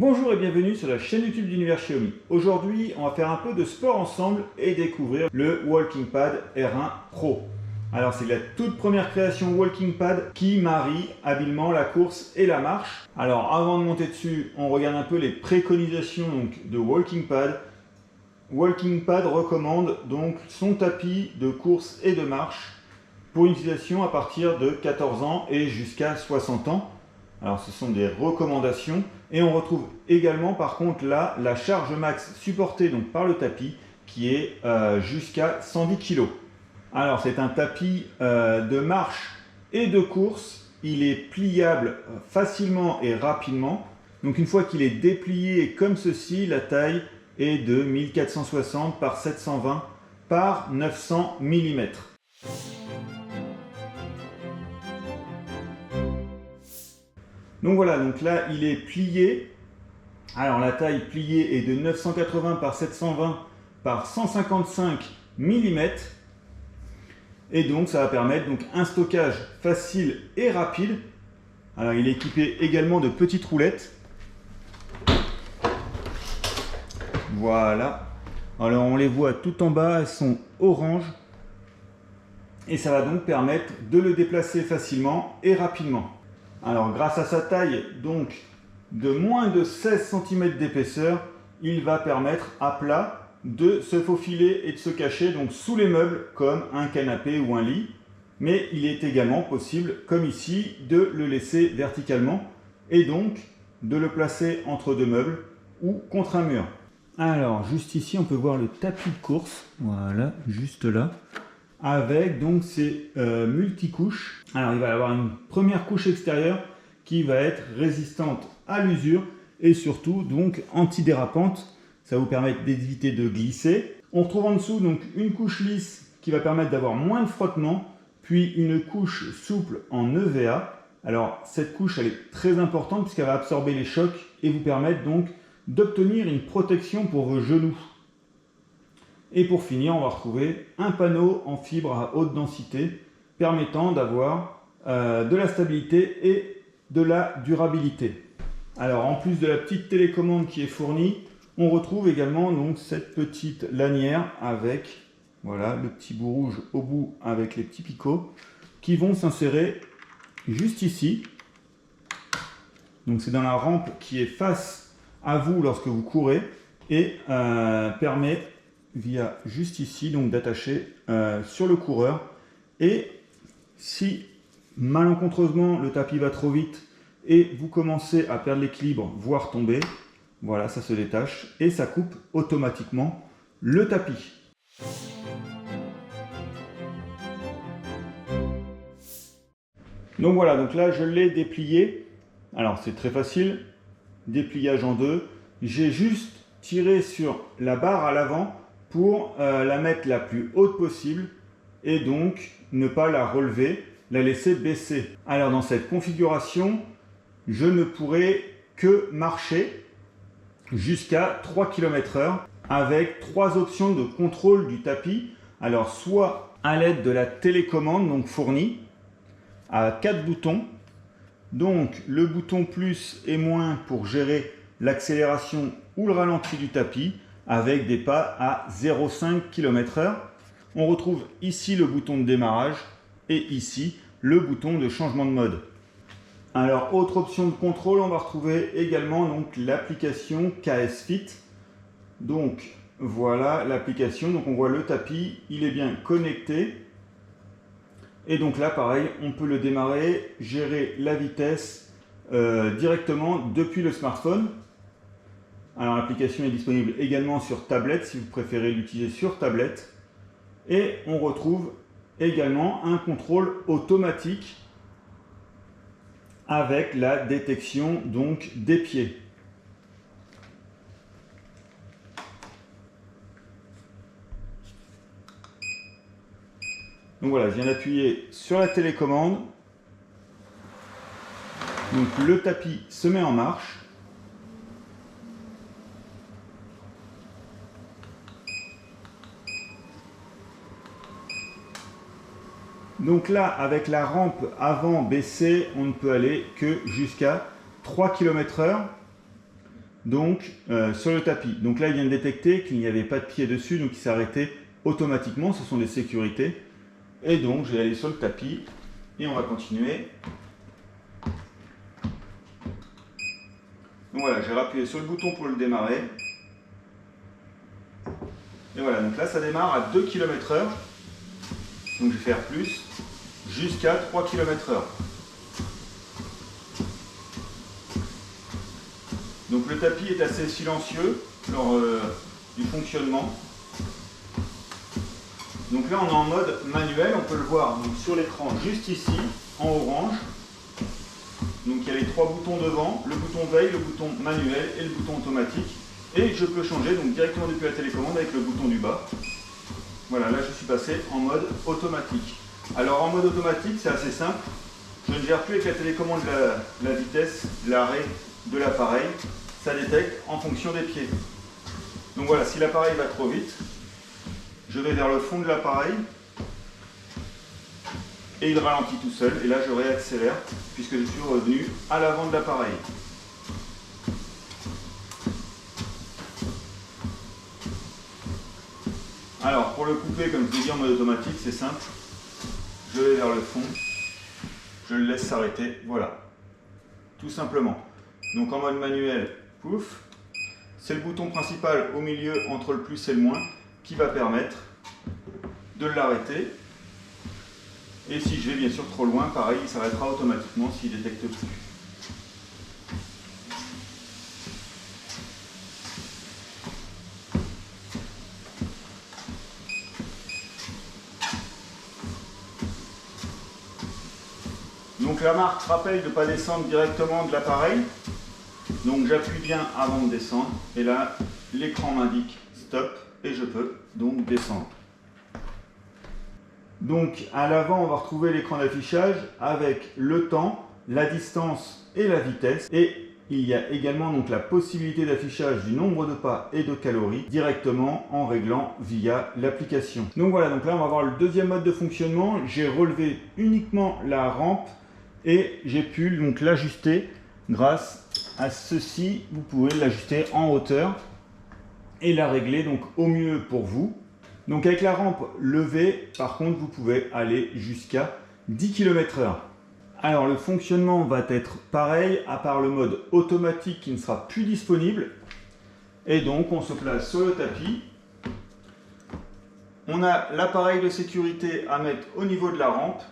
Bonjour et bienvenue sur la chaîne YouTube d'Univers Xiaomi. Aujourd'hui, on va faire un peu de sport ensemble et découvrir le Walking Pad R1 Pro. Alors, c'est la toute première création Walking Pad qui marie habilement la course et la marche. Alors, avant de monter dessus, on regarde un peu les préconisations de Walking Pad. Walking Pad recommande donc son tapis de course et de marche pour une utilisation à partir de 14 ans et jusqu'à 60 ans. Alors ce sont des recommandations et on retrouve également par contre là la charge max supportée donc par le tapis qui est jusqu'à 110 kg. Alors c'est un tapis de marche et de course, il est pliable facilement et rapidement. Donc une fois qu'il est déplié comme ceci, la taille est de 1460 par 720 par 900 mm. Donc voilà, donc là il est plié. Alors la taille pliée est de 980 par 720 par 155 mm. Et donc ça va permettre donc un stockage facile et rapide. Alors il est équipé également de petites roulettes. Voilà. Alors on les voit tout en bas, elles sont orange. Et ça va donc permettre de le déplacer facilement et rapidement. Alors grâce à sa taille donc de moins de 16 cm d'épaisseur, il va permettre à plat de se faufiler et de se cacher donc sous les meubles comme un canapé ou un lit. Mais il est également possible, comme ici, de le laisser verticalement et donc de le placer entre deux meubles ou contre un mur. Alors juste ici on peut voir le tapis de course, voilà, juste là. Avec donc ces multicouches. Alors il va y avoir une première couche extérieure qui va être résistante à l'usure et surtout donc antidérapante. Ça va vous permettre d'éviter de glisser. On retrouve en dessous donc une couche lisse qui va permettre d'avoir moins de frottement, puis une couche souple en EVA. Alors cette couche elle est très importante puisqu'elle va absorber les chocs et vous permettre donc d'obtenir une protection pour vos genoux. Et pour finir, on va retrouver un panneau en fibre à haute densité permettant d'avoir de la stabilité et de la durabilité. Alors en plus de la petite télécommande qui est fournie, on retrouve également donc cette petite lanière avec voilà, le petit bout rouge au bout avec les petits picots qui vont s'insérer juste ici. Donc c'est dans la rampe qui est face à vous lorsque vous courez et permet via juste ici donc d'attacher sur le coureur. Et si malencontreusement le tapis va trop vite et vous commencez à perdre l'équilibre voire tomber, voilà, ça se détache et ça coupe automatiquement le tapis. Donc voilà, donc là je l'ai déplié. Alors c'est très facile, dépliage en deux. J'ai juste tiré sur la barre à l'avant pour la mettre la plus haute possible et donc ne pas la relever, la laisser baisser. Alors dans cette configuration, je ne pourrai que marcher jusqu'à 3 km/h avec trois options de contrôle du tapis. Alors soit à l'aide de la télécommande donc fournie à 4 boutons, donc le bouton plus et moins pour gérer l'accélération ou le ralenti du tapis avec des pas à 0,5 km/h. On retrouve ici le bouton de démarrage et ici le bouton de changement de mode. Alors autre option de contrôle, on va retrouver également donc l'application KS Fit. Donc voilà l'application, donc on voit le tapis, il est bien connecté. Et donc là pareil, on peut le démarrer, gérer la vitesse directement depuis le smartphone. Alors l'application est disponible également sur tablette si vous préférez l'utiliser sur tablette. Et on retrouve également un contrôle automatique avec la détection donc des pieds. Donc voilà, je viens d'appuyer sur la télécommande. Donc le tapis se met en marche. Donc là, avec la rampe avant baissée, on ne peut aller que jusqu'à 3 km/h. donc sur le tapis. Donc là il vient de détecter qu'il n'y avait pas de pied dessus, donc il s'est arrêté automatiquement, ce sont des sécurités. Et donc je vais aller sur le tapis et on va continuer. Donc voilà, j'ai rappuyé sur le bouton pour le démarrer. Et voilà, donc là ça démarre à 2 km/h. Donc je vais faire plus jusqu'à 3 km/h. Donc le tapis est assez silencieux lors du fonctionnement. Donc là on est en mode manuel, on peut le voir donc, sur l'écran juste ici, en orange. Donc il y a les 3 boutons devant, le bouton veille, le bouton manuel et le bouton automatique. Et je peux changer donc directement depuis la télécommande avec le bouton du bas. Voilà, là je suis passé en mode automatique. Alors en mode automatique c'est assez simple. Je ne gère plus avec la télécommande la vitesse, l'arrêt de l'appareil. Ça détecte en fonction des pieds. Donc voilà, si l'appareil va trop vite, je vais vers le fond de l'appareil et il ralentit tout seul. Et là je réaccélère puisque je suis revenu à l'avant de l'appareil. Alors pour le couper, comme je l'ai dit en mode automatique, c'est simple. Je vais vers le fond, je le laisse s'arrêter, voilà. Tout simplement. Donc en mode manuel, pouf, c'est le bouton principal au milieu entre le plus et le moins qui va permettre de l'arrêter. Et si je vais bien sûr trop loin, pareil, il s'arrêtera automatiquement s'il détecte plus. Donc la marque rappelle de ne pas descendre directement de l'appareil. Donc j'appuie bien avant de descendre. Et là, l'écran m'indique stop et je peux donc descendre. Donc à l'avant, on va retrouver l'écran d'affichage avec le temps, la distance et la vitesse. Et il y a également donc la possibilité d'affichage du nombre de pas et de calories directement en réglant via l'application. Donc voilà, donc là on va voir le deuxième mode de fonctionnement. J'ai relevé uniquement la rampe et j'ai pu donc l'ajuster grâce à ceci. Vous pouvez l'ajuster en hauteur et la régler donc au mieux pour vous. Donc avec la rampe levée, par contre, vous pouvez aller jusqu'à 10 km/h. Alors le fonctionnement va être pareil, à part le mode automatique qui ne sera plus disponible. Et donc on se place sur le tapis. On a l'appareil de sécurité à mettre au niveau de la rampe.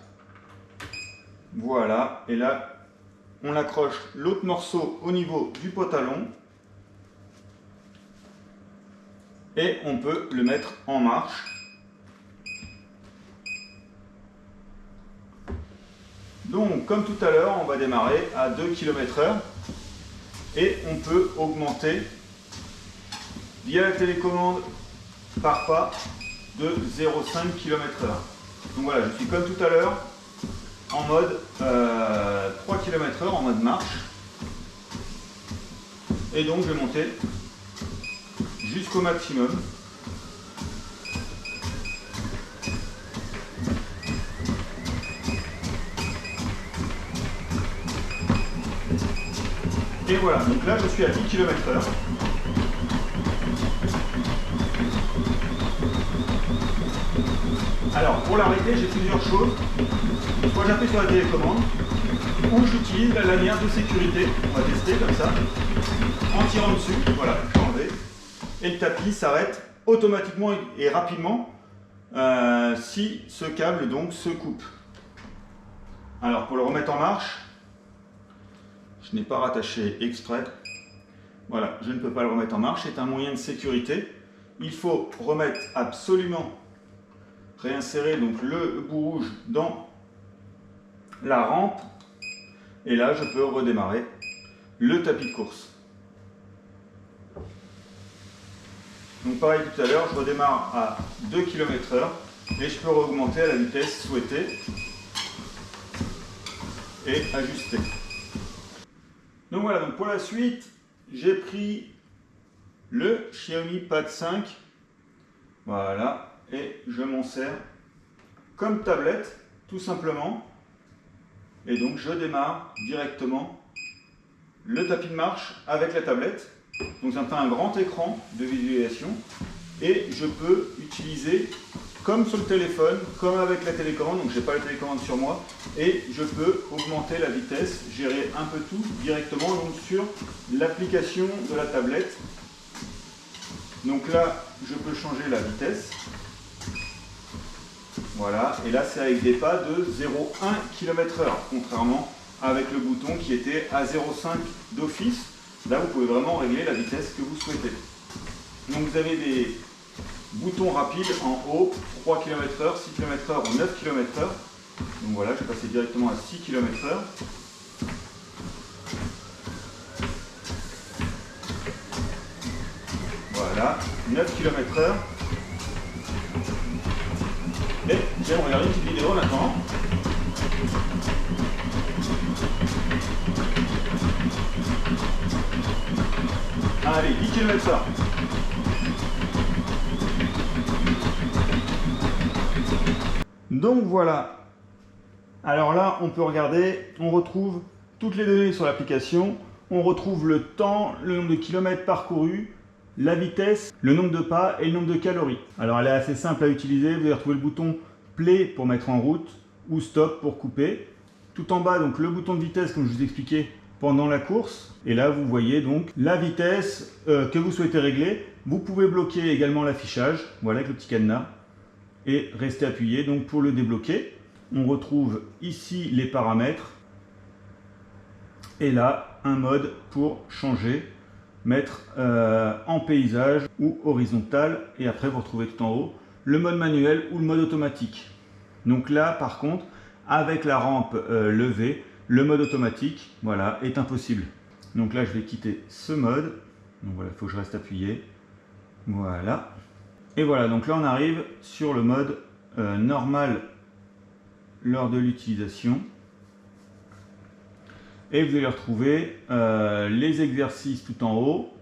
Voilà, et là on accroche l'autre morceau au niveau du pantalon. Et on peut le mettre en marche. Donc comme tout à l'heure, on va démarrer à 2 km/h et on peut augmenter via la télécommande par pas de 0,5 km/h. Donc voilà, je suis comme tout à l'heure en mode 3 km/h, en mode marche. Et donc je vais monter jusqu'au maximum. Et voilà, donc là je suis à 10 km/h. Alors pour l'arrêter, j'ai plusieurs choses. Soit j'appuie sur la télécommande, ou j'utilise la lanière de sécurité. On va tester comme ça. En tirant dessus, voilà, je vais enlever. Et le tapis s'arrête automatiquement et rapidement si ce câble donc se coupe. Alors pour le remettre en marche, je n'ai pas rattaché exprès. Voilà, je ne peux pas le remettre en marche, c'est un moyen de sécurité. Il faut remettre absolument, réinsérer donc le bout rouge dans la rampe. Et là, je peux redémarrer le tapis de course. Donc pareil tout à l'heure, je redémarre à 2 km/h et je peux augmenter à la vitesse souhaitée et ajuster. Donc voilà, donc pour la suite, j'ai pris le Xiaomi Pad 5. Voilà, et je m'en sers comme tablette, tout simplement. Et donc je démarre directement le tapis de marche avec la tablette. Donc ça me fait un grand écran de visualisation et je peux utiliser comme sur le téléphone, comme avec la télécommande, donc je n'ai pas la télécommande sur moi, et je peux augmenter la vitesse, gérer un peu tout directement donc sur l'application de la tablette. Donc là, je peux changer la vitesse. Voilà, et là c'est avec des pas de 0,1 km/h, contrairement avec le bouton qui était à 0,5 d'office. Là, vous pouvez vraiment régler la vitesse que vous souhaitez. Donc vous avez des boutons rapides en haut, 3 km/h, 6 km/h ou 9 km/h. Donc voilà, je vais passer directement à 6 km/h. Voilà, 9 km/h. Et j'aime regarder une petite vidéo maintenant. Allez, 10 km/h. Donc voilà. Alors là, on peut regarder, on retrouve toutes les données sur l'application. On retrouve le temps, le nombre de kilomètres parcourus, la vitesse, le nombre de pas et le nombre de calories. Alors elle est assez simple à utiliser. Vous allez retrouver le bouton play pour mettre en route ou stop pour couper. Tout en bas, donc le bouton de vitesse, comme je vous expliquais pendant la course. Et là, vous voyez donc la vitesse que vous souhaitez régler. Vous pouvez bloquer également l'affichage, voilà, avec le petit cadenas, et rester appuyé. Donc pour le débloquer, on retrouve ici les paramètres. Et là, un mode pour changer, mettre en paysage ou horizontal. Et après, vous retrouvez tout en haut le mode manuel ou le mode automatique. Donc là, par contre, avec la rampe levée, le mode automatique, voilà, est impossible. Donc là, je vais quitter ce mode. Donc voilà, il faut que je reste appuyé. Voilà. Et voilà, donc là, on arrive sur le mode normal lors de l'utilisation. Et vous allez retrouver les exercices tout en haut.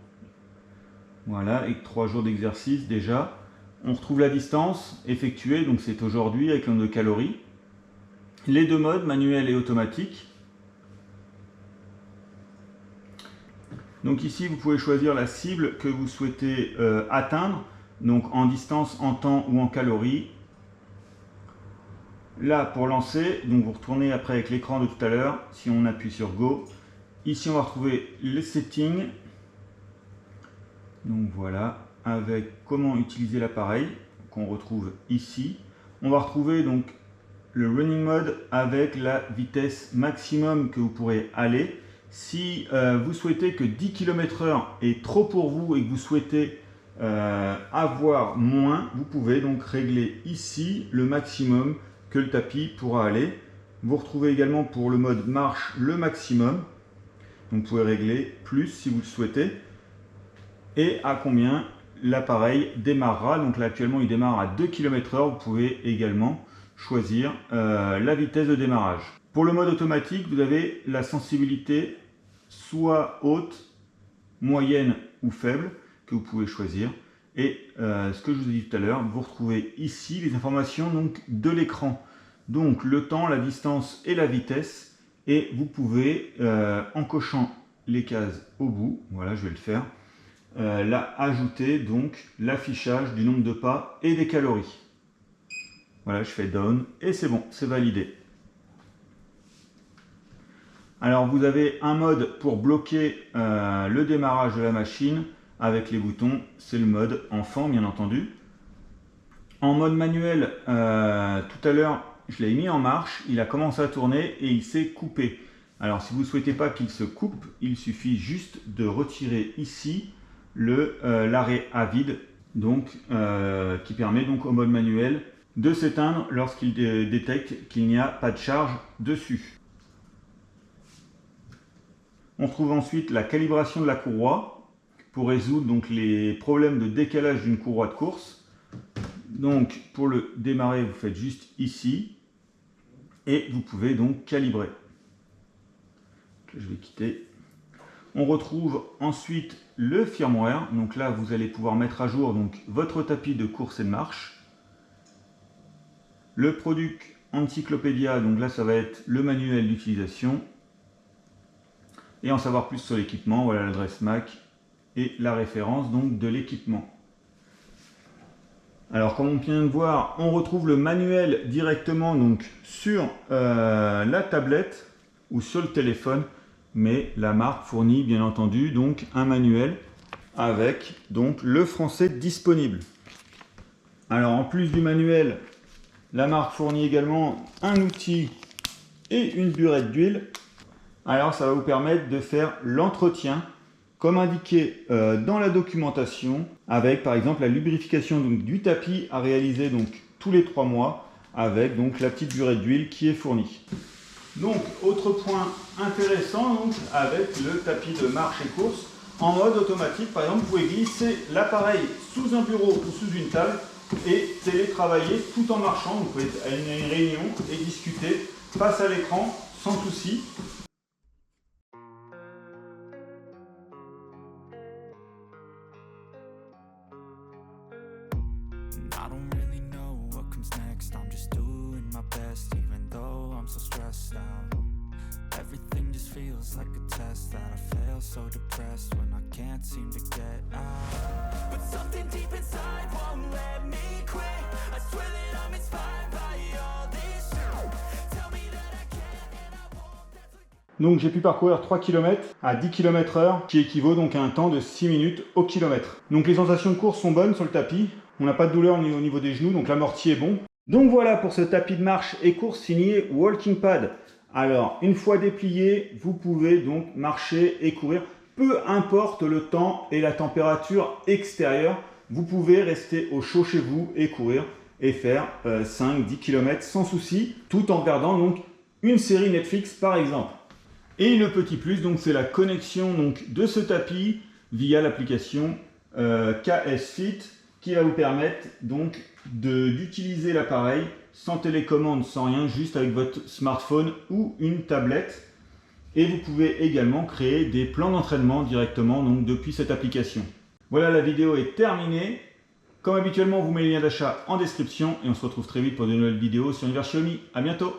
Voilà, avec 3 jours d'exercice déjà. On retrouve la distance effectuée, donc c'est aujourd'hui avec le nombre de calories. Les deux modes, manuel et automatique. Donc ici, vous pouvez choisir la cible que vous souhaitez atteindre, donc en distance, en temps ou en calories. Là, pour lancer, donc vous retournez après avec l'écran de tout à l'heure, si on appuie sur Go. Ici, on va retrouver les settings. Donc voilà, avec comment utiliser l'appareil, qu'on retrouve ici. On va retrouver donc le running mode avec la vitesse maximum que vous pourrez aller. Si vous souhaitez que 10 km/h est trop pour vous et que vous souhaitez avoir moins, vous pouvez donc régler ici le maximum que le tapis pourra aller. Vous retrouvez également pour le mode marche le maximum. Donc vous pouvez régler plus si vous le souhaitez. Et à combien l'appareil démarrera. Donc là actuellement il démarre à 2 km/h. Vous pouvez également choisir la vitesse de démarrage. Pour le mode automatique, vous avez la sensibilité soit haute, moyenne ou faible que vous pouvez choisir. Et ce que je vous ai dit tout à l'heure, vous retrouvez ici les informations donc, de l'écran. Donc le temps, la distance et la vitesse. Et vous pouvez, en cochant les cases au bout, voilà je vais le faire, là ajouter donc l'affichage du nombre de pas et des calories. Voilà, je fais down et c'est bon, c'est validé. Alors vous avez un mode pour bloquer le démarrage de la machine avec les boutons, c'est le mode enfant bien entendu. En mode manuel, tout à l'heure je l'ai mis en marche, il a commencé à tourner et il s'est coupé. Alors si vous ne souhaitez pas qu'il se coupe, il suffit juste de retirer ici l'arrêt à vide, donc, qui permet donc au mode manuel de s'éteindre lorsqu'il détecte qu'il n'y a pas de charge dessus. On trouve ensuite la calibration de la courroie pour résoudre donc les problèmes de décalage d'une courroie de course. Donc pour le démarrer, vous faites juste ici et vous pouvez donc calibrer. Je vais quitter. On retrouve ensuite le firmware. Donc là, vous allez pouvoir mettre à jour donc, votre tapis de course et de marche. Le Product Encyclopedia, donc là, ça va être le manuel d'utilisation. Et en savoir plus sur l'équipement, voilà l'adresse MAC et la référence donc de l'équipement. Alors comme on vient de voir, on retrouve le manuel directement donc sur la tablette ou sur le téléphone, mais la marque fournit bien entendu donc un manuel avec donc le français disponible. Alors en plus du manuel, la marque fournit également un outil et une burette d'huile. Alors ça va vous permettre de faire l'entretien comme indiqué dans la documentation, avec par exemple la lubrification donc, du tapis à réaliser donc tous les 3 mois avec donc la petite burette d'huile qui est fournie. Donc autre point intéressant donc, avec le tapis de marche et course en mode automatique, par exemple vous pouvez glisser l'appareil sous un bureau ou sous une table et télétravailler tout en marchant. Vous pouvez être à une réunion et discuter face à l'écran sans souci. I don't really know what comes next. I'm just doing my best, even though I'm so stressed out. Everything just feels like a test that I fail, so depressed when I can't seem to get out. But something deep inside won't let me quit. I swear that I'm inspired by all this shit. Tell me that I can't and I won't. That's what... Donc j'ai pu parcourir 3 km à 10 km/h, qui équivaut donc à un temps de 6 minutes au kilomètre. Donc les sensations de course sont bonnes sur le tapis. On n'a pas de douleur au niveau des genoux, donc l'amorti est bon. Donc voilà pour ce tapis de marche et course signé Walking Pad. Alors, une fois déplié, vous pouvez donc marcher et courir, peu importe le temps et la température extérieure. Vous pouvez rester au chaud chez vous et courir et faire 5-10 km sans souci, tout en regardant donc une série Netflix par exemple. Et le petit plus, donc c'est la connexion donc, de ce tapis via l'application KS Fit, qui va vous permettre donc d'utiliser l'appareil sans télécommande, sans rien, juste avec votre smartphone ou une tablette. Et vous pouvez également créer des plans d'entraînement directement donc, depuis cette application. Voilà, la vidéo est terminée. Comme habituellement, on vous met les liens d'achat en description et on se retrouve très vite pour de nouvelles vidéos sur Univers Xiaomi. À bientôt!